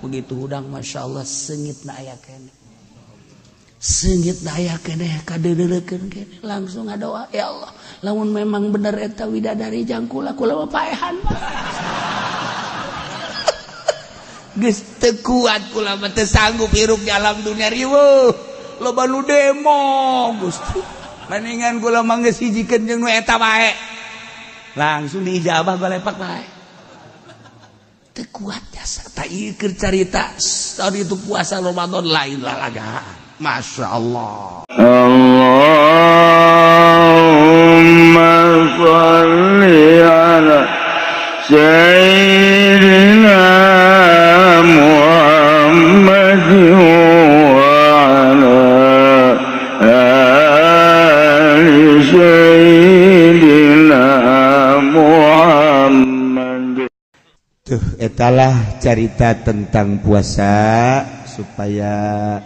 begitu udang Masya Allah sengit na aya kene sengit na aya kene kadeureureukeun kene langsung ngadoa ya Allah lamun memang bener eta widadari jangkula kula paehan geus teu kuat kula mah teu sanggup hirup di alam dunia riweuh loba nu demo Gusti mendingan kula mah geus hijikeun jeung nu eta bae langsung diijabah balepak bae teu kuat jasa ta ieu keur carita saur itu puasa Ramadan lain lalagaan Masya Allah Allahumma sholli ala sayyidina Muhammad wa ala ali sayyidina Muhammad. Tuh etalah cerita tentang puasa supaya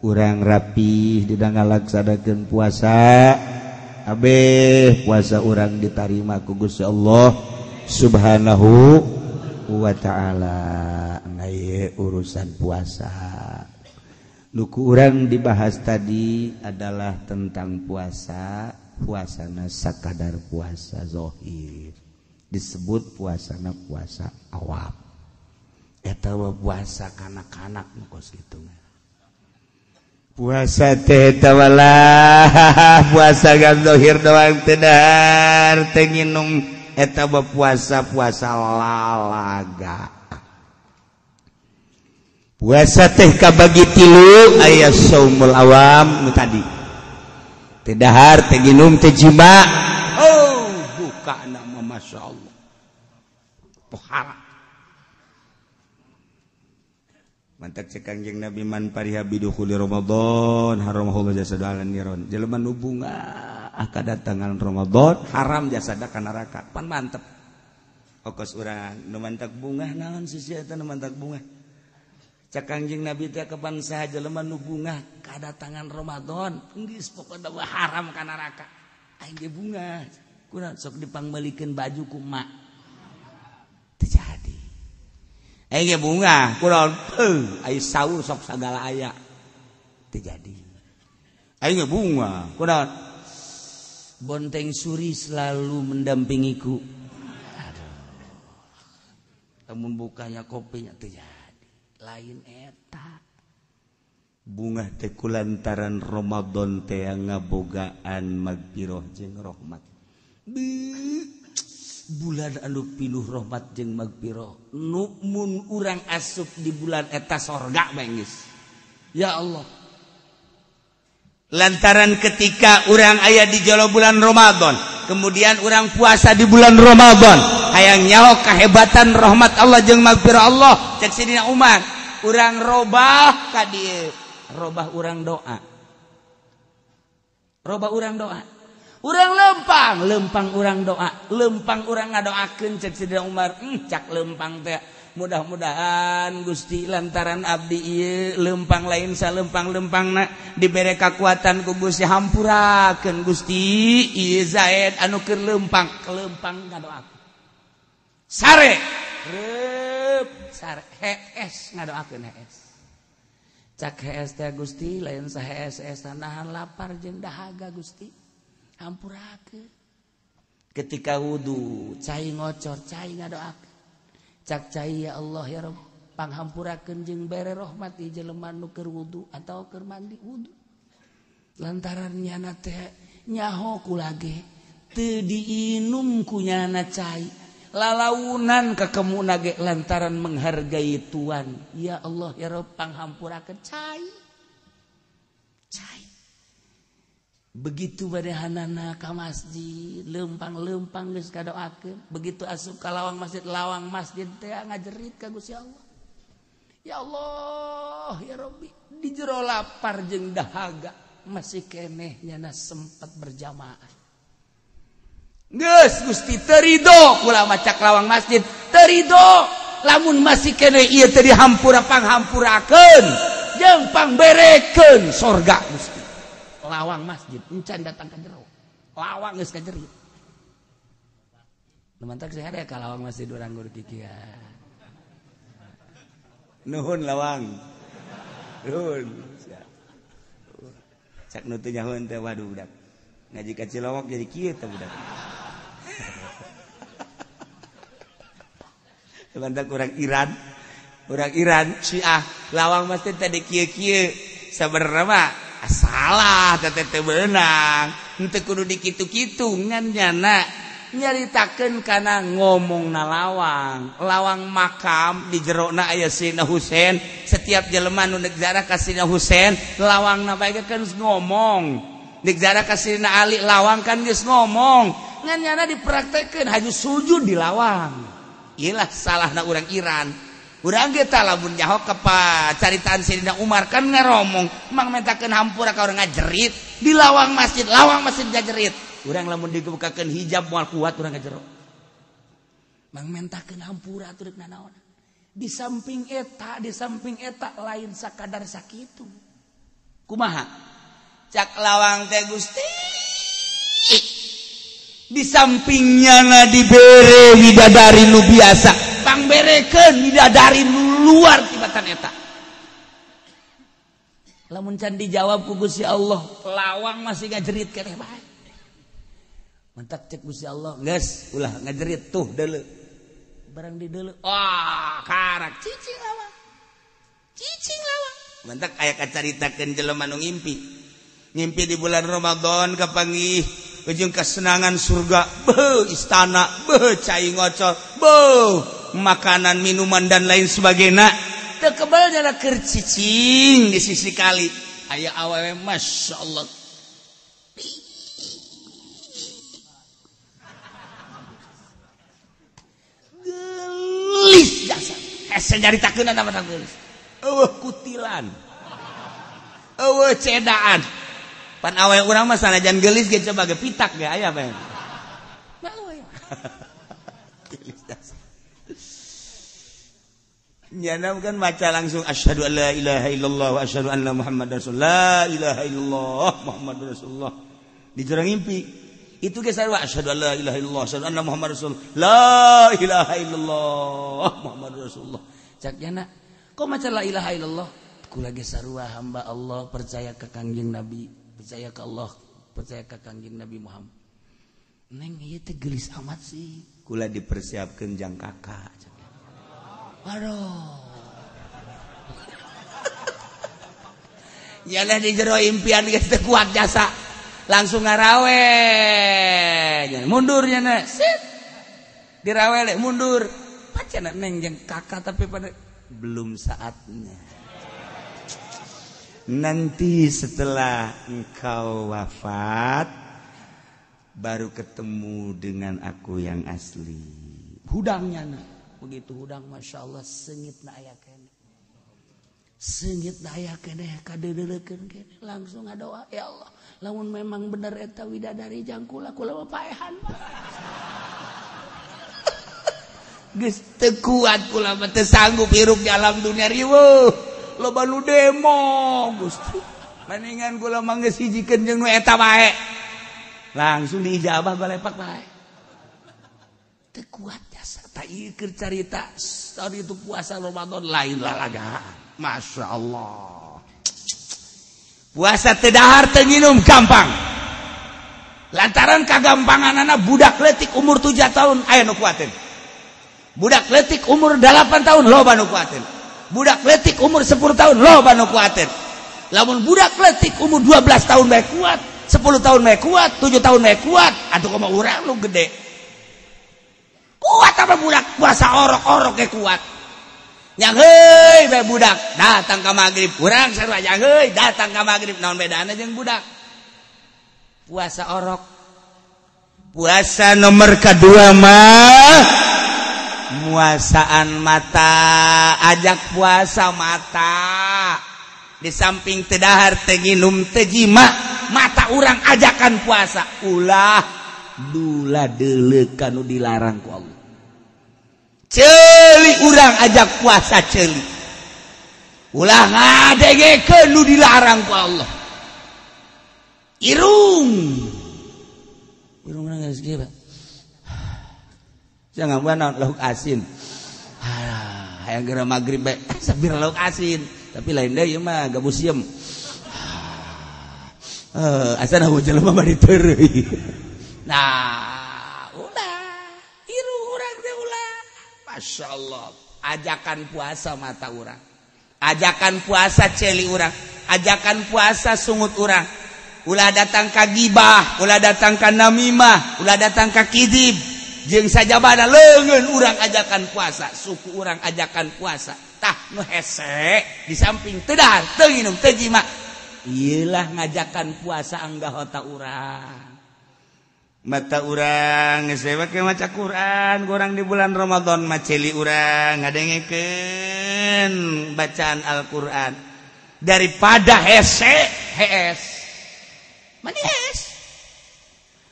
urang rapih dina ngalaksanakeun puasa abeh puasa urang ditarima ku Gusti Allah Subhanahu wa taala. Ngaye urusan puasa nu ku urang dibahas tadi adalah tentang puasa puasana sakadar puasa zahir disebut puasana puasa awam eta mah puasa kanak-kanak kos kitu puasa teh tawalah puasa gan zahir doang teu dahar teu nginum eta mah puasa lalaga puasa teh kabagi tilu aya saumul awam nu tadi teu dahar teu nginum teu jima oh buka nama masyaallah pohara mantak cek Kangjeng Nabi man pariha bidukhuli Ramadan haramahullah jasada alan niron jelema nu bunga kadatangan Ramadan haram jasada ka neraka pan mantep okos urang nu mantak bunga naon sisi eta nu mantak bunga cek Kangjeng Nabi teh kapan saha jelema nu bunga kadatangan Ramadan geus pokona haram ka neraka aing ge bunga kunaon sok dipangmeulikeun baju ku mak teu jadi aing bunga kunaon ai saur sok sagala aya teu jadi aing bunga kunaon bonteng suri selalu mendampingiku aduh lamun bukanya kopinya teu jadi lain eta bunga teh kulantaran Ramadan teh ngabogaan magfirah jeung rahmat bulan anu pinuh rahmat jeung magfirah nu mun urang asup di bulan eta sorga geus ya Allah lantaran ketika urang aya di jolo bulan Ramadan kemudian urang puasa di bulan Ramadan hayang nyaho kahebatan rahmat Allah jeung magfirah Allah cek Sidina Umar urang robah ka dieu robah urang doa urang lempang urang doa lempang urang ngadoakeun cek Sidina Umar cak lempang teh mudah-mudahan Gusti lantaran abdi ieu lempang lain salempang-lempangna dibere kakuatan ku Gusti hampurakeun Gusti ieu Zaid anu keur lempang ngadoakeun sare hees ngadoakeun hees cak hees teh Gusti lain sahees nahan lapar jeung dahaga Gusti hampurakeun ketika wudu cai ngocor cai ngadoakeun cak cai ya Allah ya Rabb panghampurakeun jeung bere rahmat ieu jelema nu keur wudu atawa keur mandi wudu lantaran nyana teh nyaho kula ge teu diinum ku nyana cai lalaunan ka kemuna ge lantaran menghargai Tuhan ya Allah ya Rabb panghampurakeun cai begitu badahanana ka masjid lempang geus kadoakeun begitu asup ka lawang masjid teh ngajerit ka Gusti Allah ya Allah ya Rabbi di jero lapar jeung dahaga masih keneh nyana sempat berjamaah geus Gusti teu ridho kula macak lawang masjid teu ridho lamun masih keneh ieu teh dihampura panghampurakeun jeung pangberekeun sorga Gusti lawang masjid encan datang ka jero lawang geus kajerit nu mantak saya ada ka lawang masjid urang guru kikieu Nuhun lawang. Nuhun. Cak nu teu nyahoeun teh waduh budak. Ngaji ka Cilowok jadi kieu teh budak. Bantak urang Iran Syiah lawang mah teh tadi kieu-kieu sabenerna mah salah teh teh beunang henteu kudu dikitu-kitu ngan nyana nyaritakeun kana ngomongna lawang makam di jerona aya Sayyidina Husein setiap jelema nu negara ka Sayyidina Husein lawangna bae kan ngomong negara ka Sayyidina Ali lawang kan geus ngomong ngan nyana dipraktekeun haju sujud di lawang iyalah salahna urang Iran. Urang ge tah lamun nyaho ka caritaan Sayyidina Umar kan ngaromong mang mentakeun hampura ka urang ngajerit di lawang masjid ngajerit. Urang lamun dibukakeun hijab moal kuat urang ngajero. Mang mentakeun hampura atuh deuk nanaon. Di samping eta lain sakadar sakitu. Kumaha? Cak lawang teh Gusti. Di sampingnya na dibere widadari nu biasa. Pangberekeun widadari nu luar tibatan eta. Lamun can dijawab ku Gusti Allah, lawang masih ngajerit keneh bae. Mentak cek Gusti Allah, geus ulah ngajerit tuh deuleu. Barang di deuleu, wah karak cicing lawang. Mentak aya kacaritakeun jelema nu ngimpi. Ngimpi di bulan Ramadan kapanggih ujung kesenangan surga, istana, cai ngocor, makanan, minuman dan lain sebagainya. Tekebal jana keur cicing di sisi kali. Aya awewe Masya Allah. Gelis jasa. Hese nyaritakeun apa gelis. Eueuh kutilan. Eueuh cedaan. Pan awewe urang mah sanajan geulis ge coba ge pitak ge aya bae. Nyana kan maca langsung asyhadu an la ilaha illallah wa asyhadu anna muhammadar rasulullah. La ilaha illallah muhammadur rasulullah. Di jero ngimpi. Itu ge sarua asyhadu an la ilaha illallah asyhadu anna muhammadar rasulullah. La ilaha illallah muhammadur rasulullah. Cak nyana, kok maca la ilaha illallah? Kula ge sarua hamba Allah percaya ka Kangjeng Nabi. Percaya ke Allah, percaya ke Kangjeng Nabi Muhammad. Neng ieu teh geulis amat sih. Kula dipersiapkeun jang kakak. Aduh. Yalah di jero impian geus teu kuat jasa. Langsung ngarawe. Mundur nya sit. Dirawe le mundur. Pacana neng jeung kakak tapi pada belum saatnya. Nanti setelah engkau wafat baru ketemu dengan aku yang asli. Hudangnya nah. Begitu hudang Masya Allah sengit na aya kene. Sengit na aya kene kadeureuleukeun kene langsung ngadoa ya Allah. Lamun memang bener eta widadari jangkula kula mah paehan mah. Geus teu kuat kula mah teu sanggup hirup di alam dunia riweuh. Loba nu demo Gusti maningan kula mangga sijikeun jeung nu eta bae langsung diijabah balepak bae teu kuat jasa ta ieu keur carita saur itu puasa Ramadan lain lalagaan Masya Allah puasa teu dahar teu nginum gampang lantaran kagampanganana budak leutik umur 7 tahun aya nu kuateun budak leutik umur 8 tahun loba nu kuateun budak letik umur 10 tahun loba nu kuateun. Lamun budak letik umur 12 tahun bae kuat, 10 tahun bae kuat, 7 tahun bae kuat, atuh kumaha urang nu gede. Kuat apa budak puasa orok-orok ge kuat. Nyang heuy bae budak datang ka magrib, urang sarua nyang heuy datang ka magrib naon bedana jeung budak. Puasa orok. Puasa nomor kedua mah muasaan mata ajak puasa mata di samping teu dahar teu nginum teu jima mata urang ajakan puasa ulah dula deuleu kanu dilarang ku Allah ceuli urang ajak puasa ceuli ulah ngadegekeun nu dilarang ku Allah irung geus kieu jangan buat lauk asin. hayang geura magrib bae sabir lauk asin tapi lain deui mah gabus sieum asana hujan mah bari teureui nah ulah hiru urang teh ulah masyaallah ajakan puasa mata urang ajakan puasa celi urang ajakan puasa sungut urang ulah datang ka gibah ulah datang ka namimah ulah datang ka kidib jeung sajabana leungeun urang ajakan puasa suku urang ajakan puasa tah nu hese di samping teu dahar teu nginum teu jima ieu lah ngajakan puasa anggahota urang mata urang geus make maca Quran urang di bulan Ramadan mah celi urang ngadengekeun bacaan Al-Qur'an daripada hese hees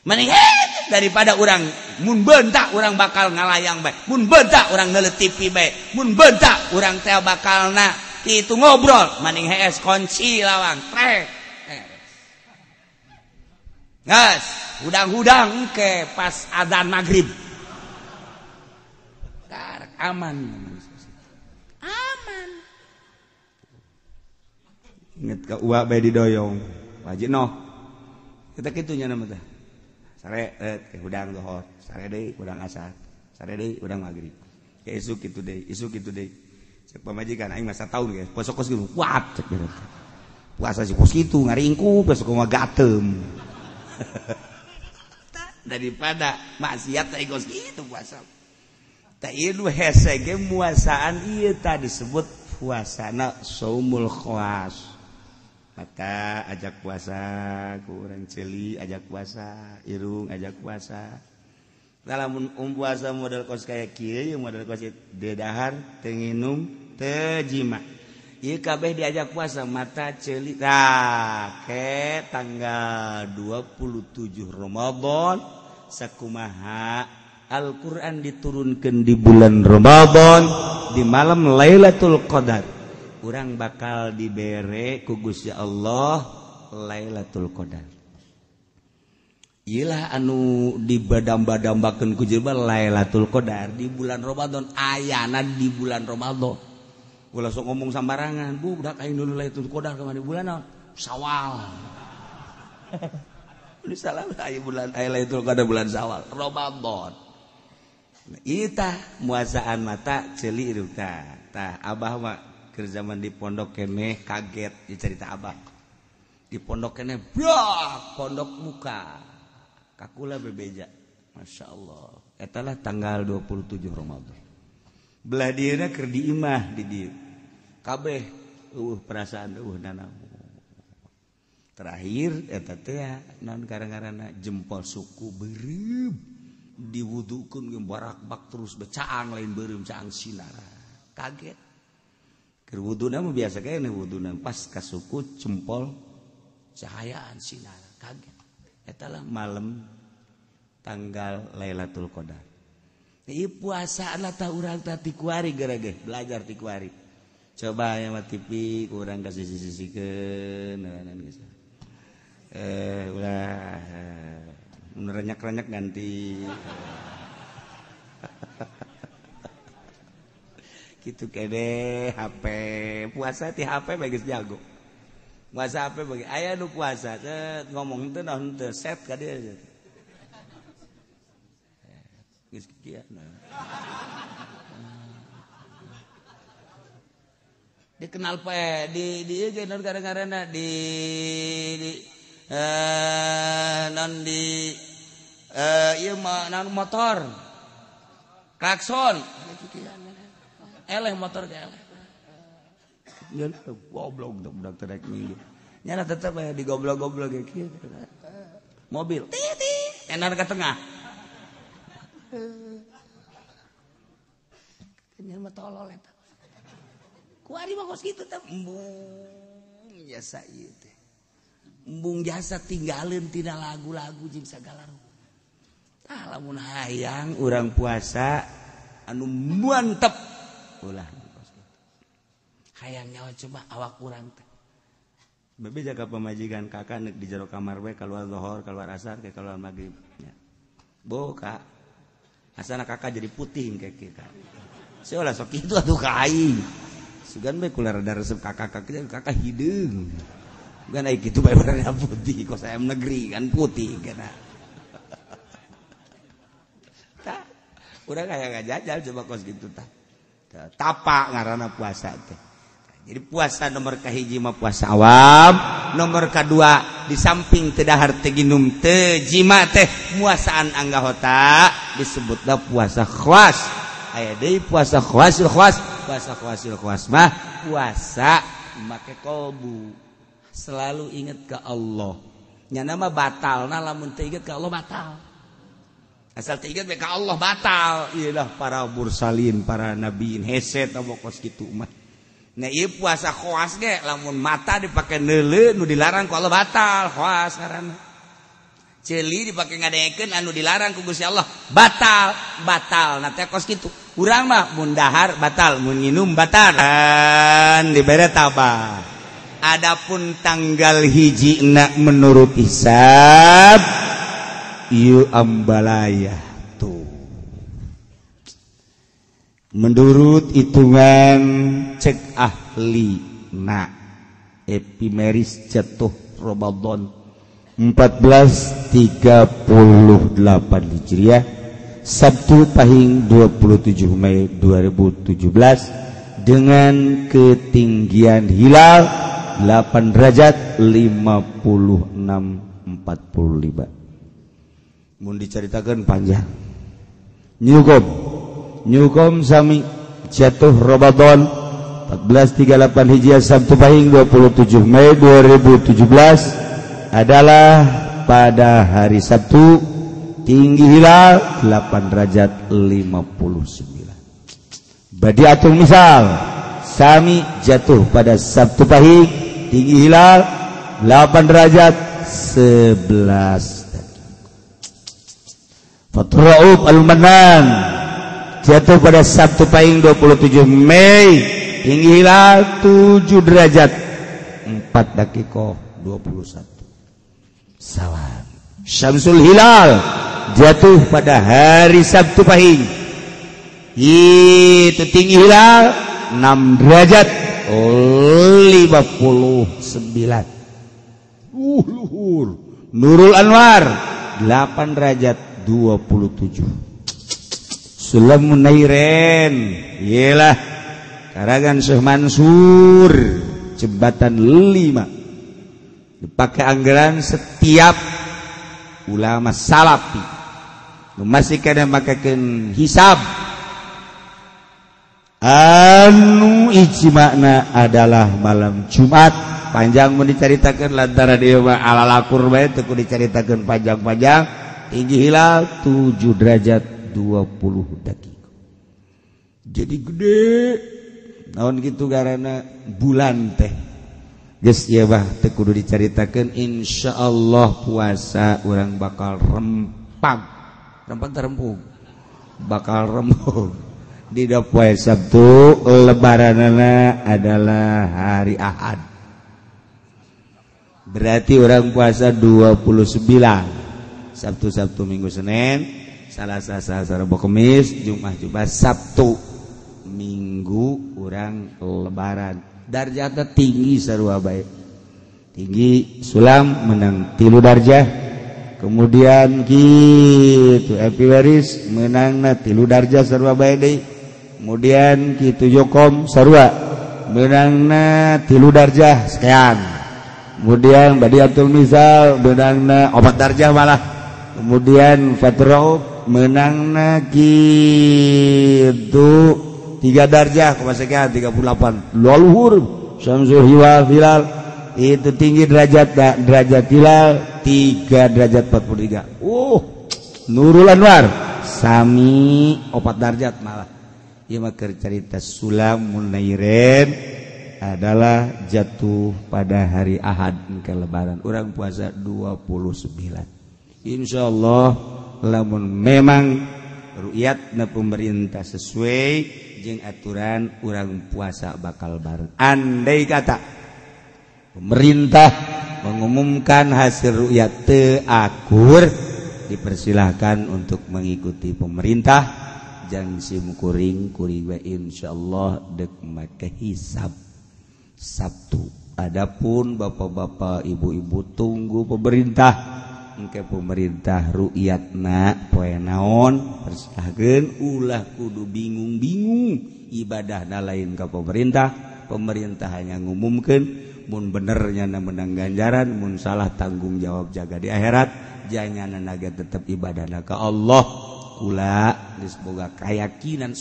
mending daripada orang mun bentak orang bakal ngalayang bae mun bentak orang neuleut TV bae mun bentak orang teh bakalna kitu ngobrol mending hees kunci lawang trek geus hudang-hudang ke pas adzan maghrib karek aman inget ka uwa bae didoyong wajib noh kita kitunya nama teh sare ke hudang zuhur sare deui hudang asar sare deui hudang maghrib ke isuk kitu deui cek pamajikan aing mah sataun ge poso kos kitu kuat cek bener puasa si kos kitu ngaringkup besok mah gateum daripada maksiat teh kos kitu puasa teh ieu hese ge muasaan ieu tah disebut puasana saumul khawas mata ajak puasa kurang celi ajak puasa irung ajak puasa lamun puasa model kos kayak kieu model kos dedahar teu nginum teu jima ieu kabeh diajak puasa mata celi tah ke tanggal 27 Ramadan sakumaha Al-Qur'an diturunkeun di bulan Ramadan di malam Lailatul Qadar urang bakal dibere ku Gusti Allah Lailatul Qadar. Iyalah anu dibadam-badambakeun ku jelema Lailatul Qadar di bulan Ramadan ayana di bulan Ramadan. Ulah sok ngomong sambarangan, budak aing nu Lailatul Qadar ka di bulan naon? Syawal. Ini salah aya bulan aya Lailatul Qadar bulan Syawal, Ramadan. Nah, ita muasaan mata ceuli ruta. Tah abah mah keur zaman di pondok keneh kaget di cerita abah. Di pondok keneh brak pondok muka. Kakula bebeja. Masyaallah. Eta lah tanggal 27 Ramadan. Belah dieuna keur di imah di dieu. Kabeh perasaan nanamu. Terakhir eta teh naon garang-garana jempol suku beureum diwudukeun ge barak-bak terus becaang lain beureum caang sinara. Kaget. Keur wuduna mah biasa kene wuduna pas ka suku jempol cahayaan sinara. Kaget. Eta lah malam tanggal Lailatul Qadar. Ieu puasana tah urang tah ti kuari geureuh belajar ti kuari. Coba aya mah TV urang kasih sisikeun geus. Ulah renyak-renyak ganti. Gitu kene HP puasa ti HP bae geus jago. Puasa HP bagi aya nu puasa ngomong teh naon teu set ka dieu. Geus kieu. Dikenal pe di ieu ge naon gara-garana di non di ieu naon motor klakson eleh motor ge eleh nyeun goblok budak teh rek minggu nyana tetep aya di goblok-goblok ge kieu mobil titit enar ka tengah nyeun mah tolol eta kuari mah kos kitu teh embung jasa ieu teh embung jasa tinggalin tina lagu-lagu jeung sagala rupa. Tah lamun hayang urang puasa anu mantep ulah hayang nyawa coba awak urang teh. Bebe jaga pamajikan kakak neuk di jero kamar we keluar zuhur, keluar asar, ke keluar maghrib nya. Bo Kak. Asana kakak jadi putih engke kieu Kak. Seolah sok itu atuh ka aing. Sugan bae kula rada resep kakak hideung. Bukan aing kitu bae warna putih, kos ayam negeri kan putih kana. Tah, urang aya ngajajal coba kos kitu tah. Tapak ngaranna puasa teh. Jadi puasa nomor kahiji mah puasa awam, nomor kedua di samping teu dahar teu ginum teu jima teh muasaan anggahota disebutna puasa khawas. Aya deui puasa khawasil khawas, puasa khawasil khawas mah puasa make kolbu. Selalu ingat ke Allah. Nya nama batalna lamun teu inget ke Allah batal. Asal teu inget ke Allah batal. Iyalah para mursalin, para nabiin heset omong kos kitu mah. Nah ieu puasa khawas ge lamun mata dipake neuleuh nu dilarang ku Allah batal khawas ngaranna. Ceuli dipake ngadengekeun anu dilarang ku Gusti Allah batal nah teh kos kitu. Urang mah mun dahar batal, mun nginum batal. Kan dibere tabah. Adapun tanggal hijina menurut hisab ieu ambalaya tuh. Menurut hitungan cek ahli epimeris jatuh Ramadan 1438 Hijriah, Sabtu Pahing 27 Mei 2017 dengan ketinggian hilal 8 derajat 56,45. Mun diceritakan panjang. Nyukom sami jatuh Ramadan 1438 Hijriah Sabtu Pahing 27 Mei 2017 adalah pada hari Sabtu, tinggi hilal 8 derajat 59. Badi atung misal sami jatuh pada Sabtu Pahing, tinggi hilal 8 derajat 11. Fatra'ub al-Manan jatuh pada Sabtu Pahing 27 Mei, tinggi hilal 7 derajat 4 dakikoh 21. Salam. Syamsul Hilal jatuh pada hari Sabtu Pahing, itu tinggi hilal 6 derajat 59. Luhur. Nurul Anwar 8 derajat 27. Sulamun Nairen ialah karangan Syekh Mansur jembatan 5 dipakai anggaran setiap ulama salafi masih kada makakeun hisab anu ijma'na adalah malam Jumat. Panjang mun dicaritakeun lantaran ieu mah alalakur bae teu dicaritakeun panjang-panjang. Tinggi hilal 7 derajat 20 dakika. Jadi gede naon kitu garana bulan teh. Geus ieu mah teu kudu dicaritakeun, insyaallah puasa urang bakal rempang terempung bakal rempung. Dina poe Sabtu lebaranana adalah hari Ahad. Berarti orang puasa 29. Sabtu Minggu Senin, Selasa Rabu Kamis, Jumat Sabtu. Minggu orang lebaran. Darjatnya tinggi sarua bae. Tinggi sulam menang 3 darjah. Kemudian kitu epiwaris menangna 3 darjah sarua bae deui. Kemudian kitu Jokom sarua menangna 3 darjah sekian. Kemudian Badiatul Misal menangna 4 darjah malah. Kemudian Fatra'ub menangna kitu 3 darjah sekian 38. Luhur Syamsul Hilal itu tinggi derajat hilal 3 derajat 43. Nurul Anwar sami 4 darjat malah. Ieu mah keur carita Sulamun Nairen adalah jatuh pada hari Ahad ke lebaran. Urang puasa 29. Insyaallah lamun memang ru'yatna pemerintah sesuai jeung aturan urang puasa bakal bareng. Andai kata pemerintah mengumumkan hasil ru'yat teu akur, dipersilahkan untuk mengikuti pemerintah. jang simkuring kuring we insyaallah dek make hisab Sabtu. Adapun bapak-bapak ibu-ibu tunggu pemerintah engke pemerintah ru'yatna poe naon persahkeun ulah kudu bingung-bingung ibadahna lain ka pemerintah hanya ngumumkeun mun bener nyana menang ganjaran mun salah tanggung jawab jaga di akhirat janyana naga tetep ibadahna ka Allah kula geus boga keyakinan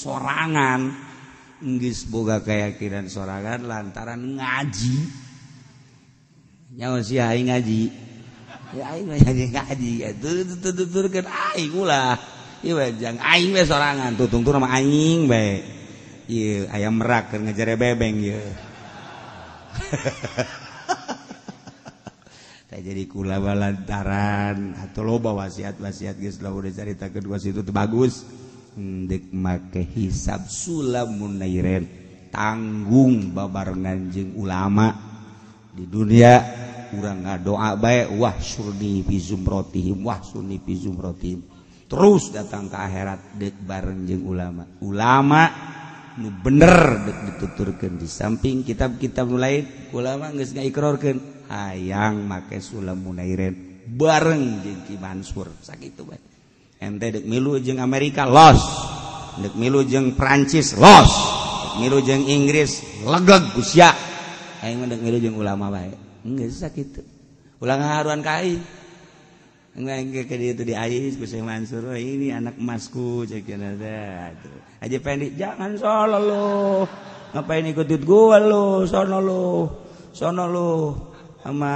sorangan lantaran ngaji nyawa si aing ngaji ya aing ngaji tuturkeun aing ulah ieu jang aing we sorangan tutungtur nama aing bae ieu aya merak keur ngejere bebeng ieu teh jadi kula lantaran atuh loba wasiat-wasiat geus lah udah caritakeun wasiat itu bagus dek make hisab sulamun nairen tanggung babarengan jeung ulama di dunia urang ngadoa bae wah surni fi zumratihim terus datang ke akhirat dek bareng jeung ulama nu bener dek dituturkeun di samping kitab-kitab nu lain ulama geus ngaikrarkeun hayang make sulamun nairen bareng jeung Ki Mansur sakitu bae ente dek milu jeung Amerika los dek milu jeung Prancis los dek milu jeung Inggris legeg kusya aing mah dek milu jeung ulama bae geus sakitu ulah ngaharuan ka aing engke ke dieu teh di ais ku Syekh Mansur ini anak emasku cekeuna teh atuh aja pendi jangan solo lo ngapain ikut gua lo sono lo sama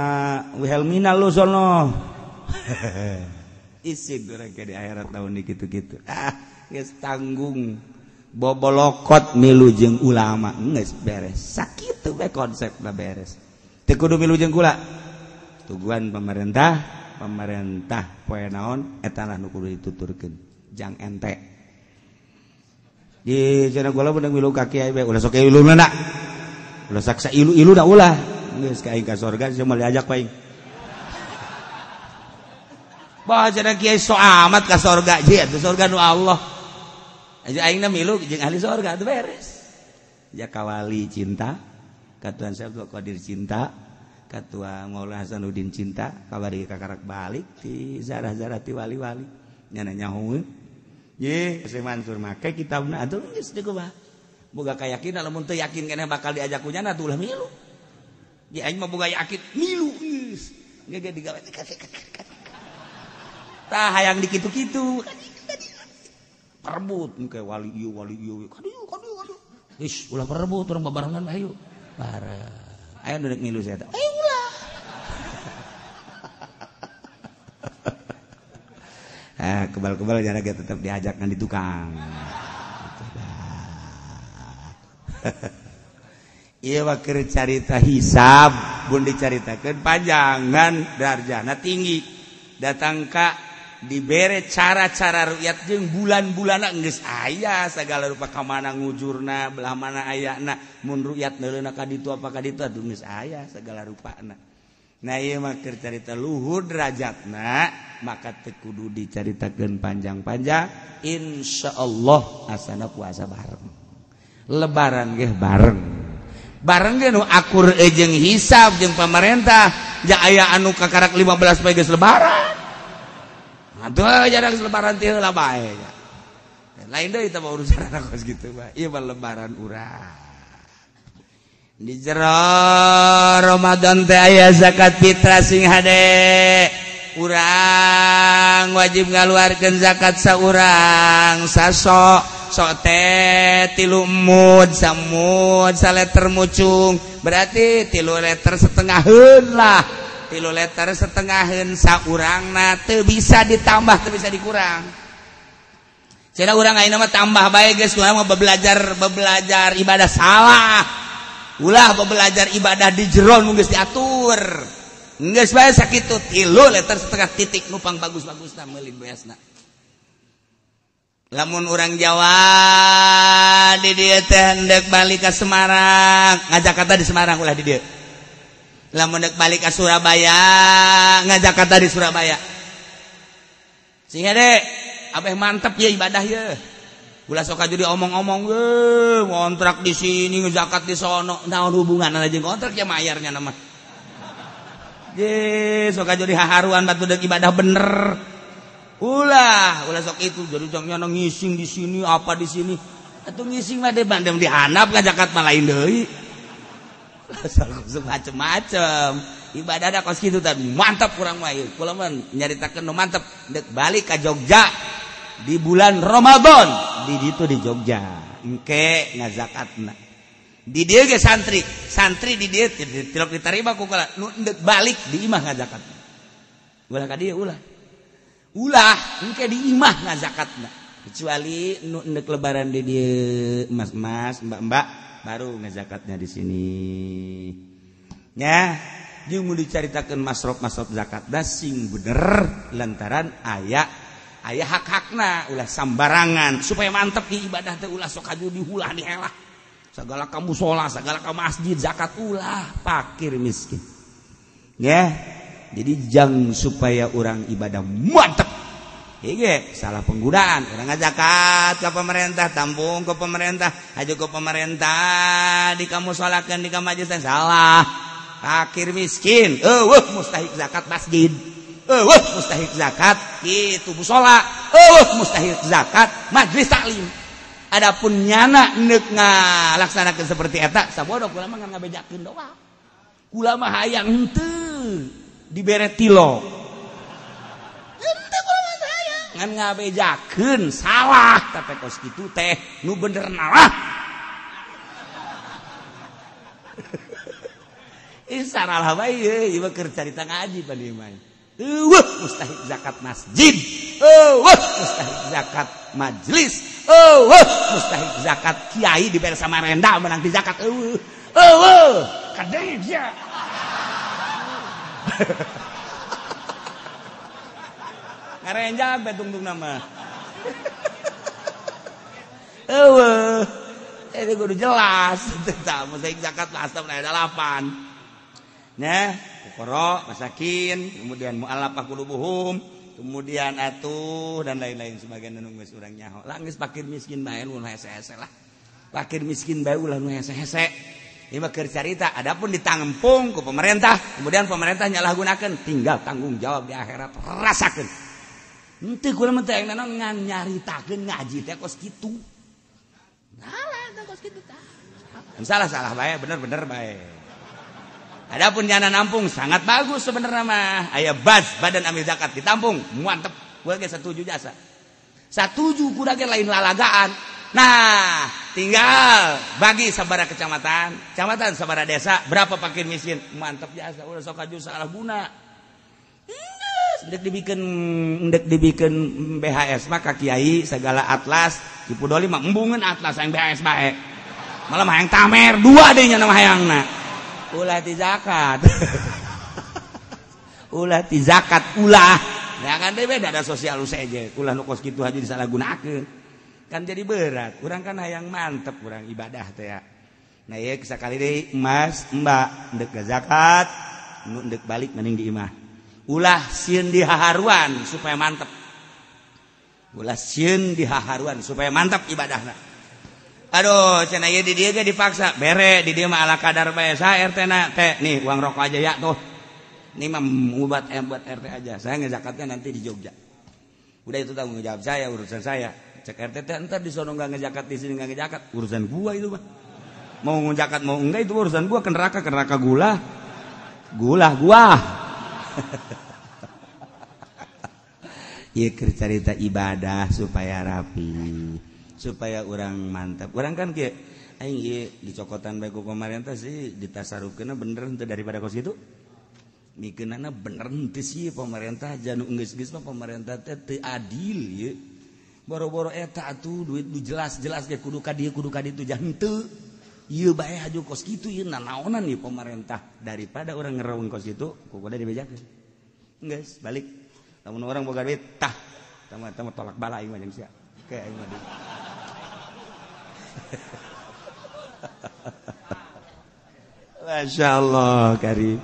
Wilhelmina lo sono isik orang ke di akhirat tahun gitu-gitu geus tanggung bobolokot milu jeung ulama geus beres sakitu we konsepna beres teu kudu milu jeung kula tujuan pemerintah poe naon eta nu kudu dituturkeun jang ente di cenah kula beunang milu ka kiai we ulah sok iluna da ulah saksa ilu da ulah geus ka aing ka sorga cuma diajak paing bah cenah kiai so amat ka sorga je atuh sorga nu Allah aja aingna milu jeung ahli sorga atuh beres ja kawali cinta katuan Abdul Qadir cinta katua Maulana Hasanuddin cinta kabari kakarak balik ti zarah-zarah ti wali-wali nyana nyahoeun ye Syekh Mansur make kitabna atuh geus deuk bah boga kayakinan lamun teu yakin keneh bakal diajak ku nyana atuh ulah milu ye aing mah boga yakin milu geus gege digawe tah hayang dikitu-kitu perebut engke wali ieu kadieu ish ulah perebut urang babarengan ayo bareng ayo nu rek milu saya teh ayo ulah kebal-kebal jangan tetap diajak di tukang iya wakir carita hisab bun dicaritakeun panjangan darjana tinggi datang ka dibere cara-cara ru'yat jeung bulan-bulana geus aya sagala rupa ka mana ngujurna belah mana ayana mun ru'yat neuleuna ka ditu apa ka ditu atuh geus aya sagala rupana nah ieu mah keur carita luhur derajatna maka teu kudu dicaritakeun panjang-panjang insyaallah asana puasa bareng lebaran ge bareng ge nu akur jeung hisab jeung pamarentah ja aya anu kakarak 15 poe geus lebaran atuh jarang lebaran teh heula bae lain deui teh urusan kos kitu bae ieu mah lebaran urang di jero Ramadan teh aya zakat fitrah sing hade urang wajib ngaluarkeun zakat saurang sasok sok teh 3 mud samud saleter mucung berarti 3 liter setengaheun lah 3 liter setengaheun saurangna teu bisa ditambah teu bisa dikurang cenah urang ayeuna mah tambah bae geus urang mah belajar ibadah salah ulah belajar ibadah di jero nu geus diatur geus bae sakitu 3 liter setengah titik nupang bagus-bagusna meuli beasna lamun urang Jawa di dieu teh hendak balik ka Semarang ngajak kata di Semarang ulah di dieu lamun hendak balik ka Surabaya ngajak kata di Surabaya sehingga dek abeh mantep ya ibadah ya Ulah sok aja diomong-omong, ngontrak di sini, zakat di sono. Naon hubungan aja ngontrak ya mayarnya nama. Sok aja dihaharuan batu dek ibadah bener. Ulah sok itu jadi jangan ngising di sini apa di sini. Atuh ngising mah deh bandem dihanap ka zakat mah lain deui. Macem-macem. Ibadah da kos kitu tadi mantap kurang mah ieu. Kula mah nyaritakeun nu mantep dek balik ka Jogja di bulan Ramadan di ditu di Jogja engke ngazakatna di dieu ge santri di dieu tilok ditarima ku kala nu endek balik di imah ngazakatna ulah ka dieu ulah engke di imah ngazakatna kecuali nu endek lebaran di dieu mas-mas mbak-mbak baru ngazakatnya di sini nya jeung mun dicaritakeun masraf zakat da sing bener lantaran aya hak-hakna ulah sambarangan supaya mantep di ibadah teh ulah sok aju dihulah dihelah segala kamu sholat segala kamu masjid zakat ulah fakir miskin ya jadi jang supaya orang ibadah mantep iya salah penggunaan orang zakat ke pemerintah tampung ke pemerintah aju ke pemerintah di kamu sholatkan di kamu majelis salah fakir miskin mustahik zakat masjid mustahik zakat itu musola mustahik zakat majlis taklim adapun nyana neuk ngalaksanakeun seperti eta sabodo kula mah ngabejakeun doang kula mah hayang henteu dibere tilok henteu kula mah hayang ngan ngabejakeun salah tapi kos kitu teh nu bener nalah Isaralah bae ieu keur carita ngaji padi mah mustahik zakat masjid mustahik zakat majlis mustahik zakat kiai di Persa Marenda menang di zakat kadang ya ngarenjak betungtung nama itu kudu jelas mustahik zakat pasti ada 8 nah fuqara masakin kemudian mu'allafah qulubuhum kemudian atuh dan lain-lain sebagian anu geus urang nyaho lah geus fakir miskin bae nu hese-hese lah fakir miskin bae ulah nu hese-hese ieu mah keur carita adapun ditangempung ku pemerintah kemudian pemerintah nyalahgunakeun tinggal tanggung jawab di akhirat rasakeun henteu kula mah teh ayeuna ngan nyaritakeun ngaji teh kos kitu salah teh kos kitu tah salah bae bener bae. Adapun nyana nampung sangat bagus sebenarnya mah. Aya badan amil zakat ditampung, mantep. Gua ge setuju jasa. Setuju kuda ge lain lalagaan. Nah, tinggal bagi sabara kecamatan sabara desa, berapa fakir miskin, mantep jasa. Udah sok aju salah guna. Ndek dibikeun BHS mah ka kiai segala atlas, di Pudoli mah embungeun atlas yang BHS bae. Malah mah yang tamer dua deui nya nama hayangna. Ulah ti zakat ulah ya kan deh beda ada sosial seje ulah nu kos kitu aja disalahgunakeun kan jadi berat urang kan hayang mantep urang ibadah teh ya nah ieu sakali deui emas mbak endek zakat nu endek balik mending di imah ulah sieun dihaharuan supaya mantep supaya mantap ibadahna. Aduh, cenah ieu di dieu ge dipaksa, bere di dieu mah ala kadar bae. Saya RT na teh, nih uang rokok aja ya tuh. Ini mah buat RT aja. Saya ngezakatnya nanti di Jogja. Udah itu tanggung jawab saya, urusan saya. Cek RT teh entar di sono enggak ngezakat, di sini enggak ngezakat, urusan gua itu mah. Mau ngezakat mau enggak itu urusan gua, ke neraka gula gua. Ieu keur carita ibadah supaya rapi. Supaya orang mantap. Orang kan kieu aing ieu dicokotan bae ku pemerintah sih ditasarufkeunna bener henteu daripada kos kitu. Mikeunana bener henteu sih pemerintah janu geus-geus mah pemerintah teh teu adil ieu. Boro-boro eta atuh duit nu jelas-jelas ge kudu ka dieu kudu ka ditu jah henteu. Ieu bae haju kos kitu ieu nanaonan ieu pemerintah daripada orang ngeraung kos kitu kukuda dibejakeun. Geus balik. Lamun orang boga duit tah tama tolak bala aing mah jeung sia. Kayak aing mah Masya Allah Karim.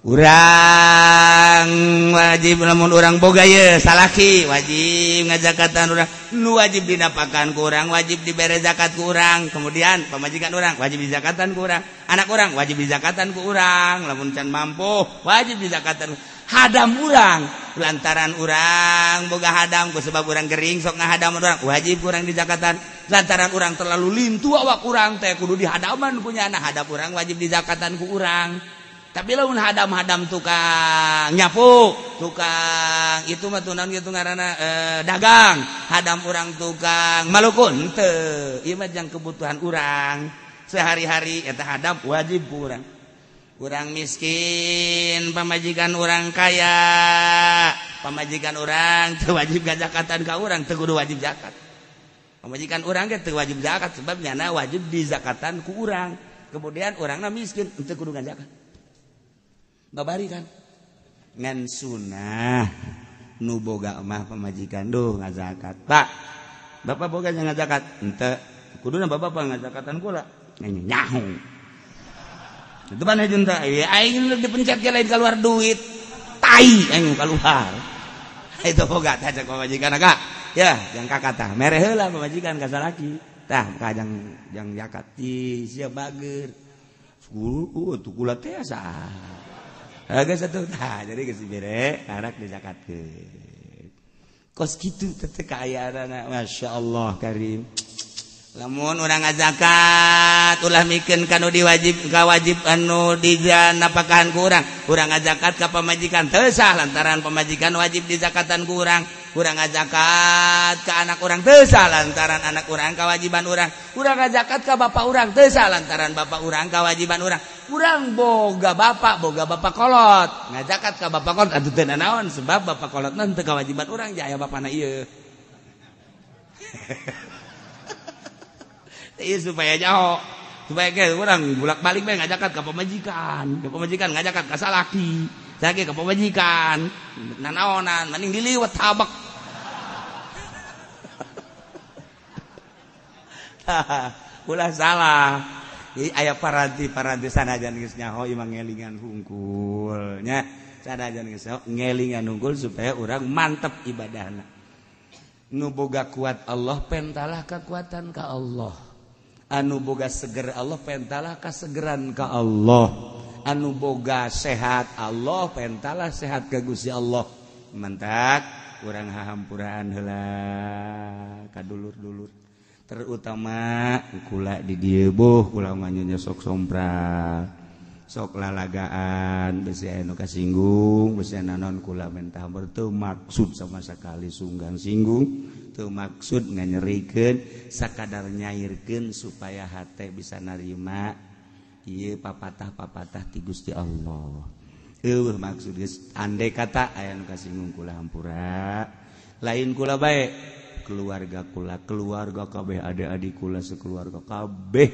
urang wajib lamun urang boga ye salaki wajib ngazakatan urang nu wajib dinapakan ku urang wajib dibere zakat ku urang kemudian pamajikan urang wajib dizakatan ku urang anak urang wajib dizakatan ku urang lamun can mampu wajib dizakatan hadam urang lantaran urang boga hadam ku sebab urang gering sok ngahadam urang wajib urang dizakatan lantaran urang terlalu lintu awak urang teh kudu dihadaman punya anak hadap urang wajib dizakatan ku urang. Tapi lamun hadam-hadam tukang nyapu, tukang itu mah tunan gitu ngaranna dagang, hadam urang tukang malukun teu. Ieu mah jang kebutuhan urang sehari-hari eta hadam wajib ku urang. Urang miskin, pamajikan urang kaya, pamajikan urang teu wajib zakatan ka urang teu kudu wajib zakat. Pamajikan urang ge teu wajib zakat sebab nyana wajib dizakatan ku urang. Kemudian urangna miskin teu kudu ngazakat. Babari kan ngan sunah nu boga mah pamajikan duh ngazakat pak bapak boga ngazakat henteu kuduna bapak ngazakatan kula nyaho itu mana junta aing dipencet ge lain keluar duit tai aing keluar itu boga tah cek pamajikan ka ya yang kakak tah mere heula pamajikan ka salaki tah kajang jang zakat ti sia bager tuh kula teh asa agak satu jadi kasih bere anak dizakatkeun kos kitu teh kaayana masya Allah karim lamun urang ngazakat ulah mikeun kanu diwajib ka wajib anu dijanapakan ku urang ngazakat ka pamajikan teu sah lantaran pamajikan wajib dizakatan ku urang ngazakat ka anak urang teu sah lantaran anak urang kawajiban urang ngazakat ka bapak urang teu sah lantaran bapak urang kawajiban urang boga bapak kolot ngazakat ka bapak kolot atuh teu naon sebab bapak kolotna teu kawajiban urang ja aya bapana ieu iya supaya jauh supaya ke orang bolak-balik bae ngajakat ka pamajikan ngajakat ka salaki sage ka pamajikan nanaonan mending diliwat tabak ulah salah aya paranti sanajan geus nyaho imang ngelingan hungkul nya sanajan geus ngelingan hungkul supaya orang mantep ibadahna nu boga kuat Allah pentalah kekuatan ka Allah anu boga seger Allah pentalah kasegeran ka Allah anu boga sehat Allah pentalah sehat ka Gusti Allah mantak urang hahampuraan heula ka dulur-dulur terutama kula di dieu boh kula nganyunya sok sompral sok lalagaan besi anu kasinggung besi nanon kula mentah berteu maksud sama sekali sunggang singgung teu maksud nganyerikeun sakadar nyairkeun supaya hate bisa narima ieu papatah-papatah ti Gusti Allah eueuh maksud geus andai kata aya nu kasinggung kula hampura lain kula bae keluarga kabeh adik-adik kula sekeluarga kabeh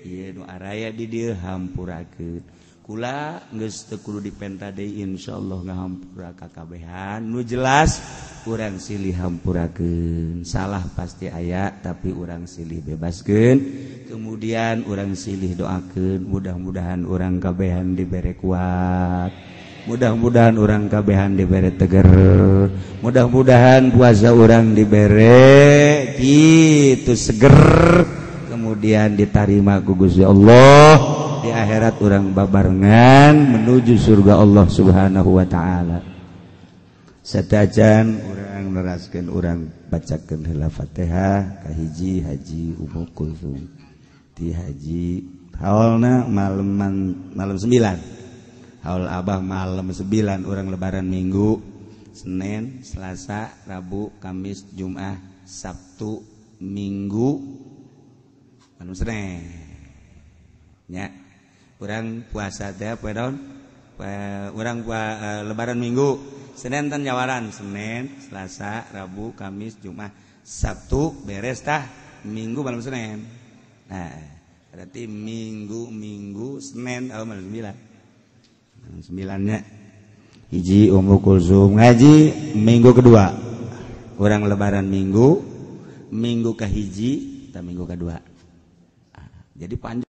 ieu nu araya di dieu hampurakeun kula geus teu kudu dipenta deui insyaallah ngahampura kakabehan nu jelas urang silih hampurakeun salah pasti aya tapi urang silih bebaskeun kemudian urang silih doakeun mudah-mudahan urang kabehan dibere kuat mudah-mudahan urang kabehan dibere teger mudah-mudahan puasa urang dibere kitu seger kemudian ditarima ku Gusti Allah di akhirat urang babarengan menuju surga Allah Subhanahu wa taala. Satajan urang neraskeun urang bacakeun heula Fatihah ka hiji Haji Umu Kulsum. Ti haji haulna malam 9. Haul Abah malam 9 urang lebaran Minggu, Senin, Selasa, Rabu, Kamis, Jumat, Sabtu, Minggu anu Senin. Nya urang puasa teh poe naon? Urang lebaran Minggu, Senin tan nyawaran, Senin, Selasa, Rabu, Kamis, Jumat, Sabtu beres tah, Minggu malam Senin. Nah, berarti Minggu, Senin malam 9. 9-nya hiji Ummu Kulsum ngaji minggu kedua. Urang lebaran Minggu kahiji ta minggu kedua. Jadi panjang